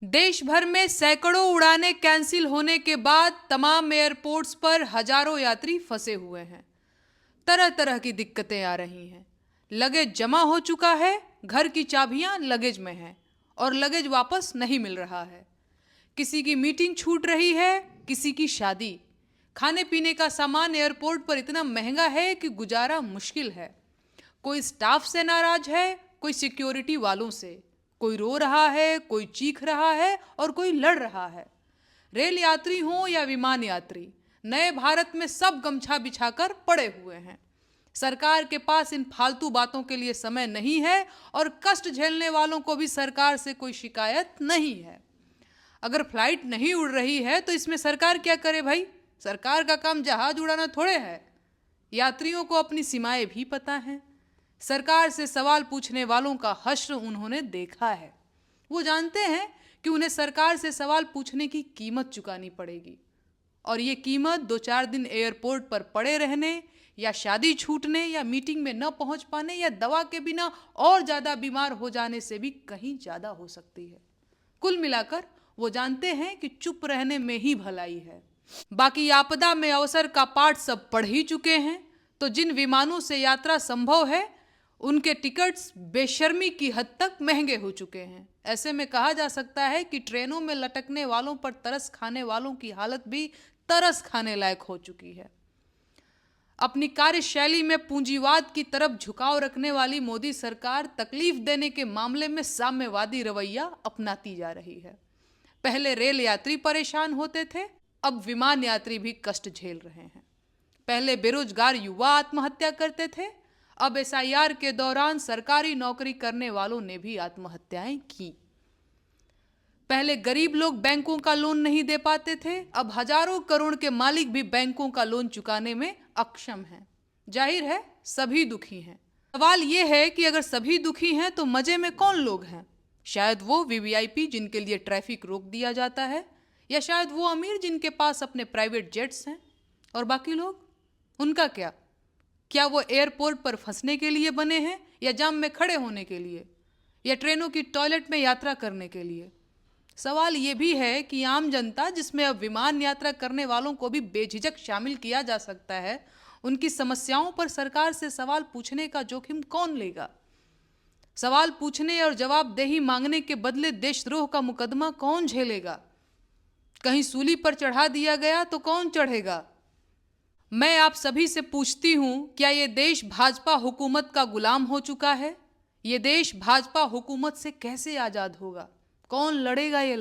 देश भर में सैकड़ों उड़ानें कैंसिल होने के बाद तमाम एयरपोर्ट्स पर हजारों यात्री फंसे हुए हैं। तरह तरह की दिक्कतें आ रही हैं। लगेज जमा हो चुका है, घर की चाबियां लगेज में हैं और लगेज वापस नहीं मिल रहा है। किसी की मीटिंग छूट रही है, किसी की शादी। खाने पीने का सामान एयरपोर्ट पर इतना महंगा है कि गुजारा मुश्किल है। कोई स्टाफ से नाराज है, कोई सिक्योरिटी वालों से। कोई रो रहा है, कोई चीख रहा है और कोई लड़ रहा है। रेल यात्री हो या विमान यात्री, नए भारत में सब गमछा बिछाकर पड़े हुए हैं। सरकार के पास इन फालतू बातों के लिए समय नहीं है और कष्ट झेलने वालों को भी सरकार से कोई शिकायत नहीं है। अगर फ्लाइट नहीं उड़ रही है तो इसमें सरकार क्या करे भाई? सरकार का काम जहाज उड़ाना थोड़े है। यात्रियों को अपनी सीमाएं भी पता हैं। सरकार से सवाल पूछने वालों का हश्र उन्होंने देखा है। वो जानते हैं कि उन्हें सरकार से सवाल पूछने की कीमत चुकानी पड़ेगी और ये कीमत 2-4 दिन एयरपोर्ट पर पड़े रहने या शादी छूटने या मीटिंग में न पहुंच पाने या दवा के बिना और ज़्यादा बीमार हो जाने से भी कहीं ज़्यादा हो सकती है। कुल मिलाकर वो जानते हैं कि चुप रहने में ही भलाई है। बाकी आपदा में अवसर का पाठ सब पढ़ ही चुके हैं, तो जिन विमानों से यात्रा संभव है उनके टिकट्स बेशर्मी की हद तक महंगे हो चुके हैं। ऐसे में कहा जा सकता है कि ट्रेनों में लटकने वालों पर तरस खाने वालों की हालत भी तरस खाने लायक हो चुकी है। अपनी कार्यशैली में पूंजीवाद की तरफ झुकाव रखने वाली मोदी सरकार तकलीफ देने के मामले में साम्यवादी रवैया अपनाती जा रही है। पहले रेल यात्री परेशान होते थे, अब विमान यात्री भी कष्ट झेल रहे हैं। पहले बेरोजगार युवा आत्महत्या करते थे, अब एसआईआर के दौरान सरकारी नौकरी करने वालों ने भी आत्महत्याएं की। पहले गरीब लोग बैंकों का लोन नहीं दे पाते थे, अब हजारों करोड़ के मालिक भी बैंकों का लोन चुकाने में अक्षम हैं। जाहिर है सभी दुखी हैं। सवाल यह है कि अगर सभी दुखी हैं तो मजे में कौन लोग हैं? शायद वो वीवीआईपी जिनके लिए ट्रैफिक रोक दिया जाता है, या शायद वो अमीर जिनके पास अपने प्राइवेट जेट्स हैं। और बाकी लोग, उनका क्या? क्या वो एयरपोर्ट पर फंसने के लिए बने हैं या जाम में खड़े होने के लिए या ट्रेनों की टॉयलेट में यात्रा करने के लिए? सवाल ये भी है कि आम जनता, जिसमें अब विमान यात्रा करने वालों को भी बेझिझक शामिल किया जा सकता है, उनकी समस्याओं पर सरकार से सवाल पूछने का जोखिम कौन लेगा? सवाल पूछने और जवाबदेही मांगने के बदले देशद्रोह का मुकदमा कौन झेलेगा? कहीं सूली पर चढ़ा दिया गया तो कौन चढ़ेगा? मैं आप सभी से पूछती हूं, क्या ये देश भाजपा हुकूमत का गुलाम हो चुका है? ये देश भाजपा हुकूमत से कैसे आज़ाद होगा? कौन लड़ेगा ये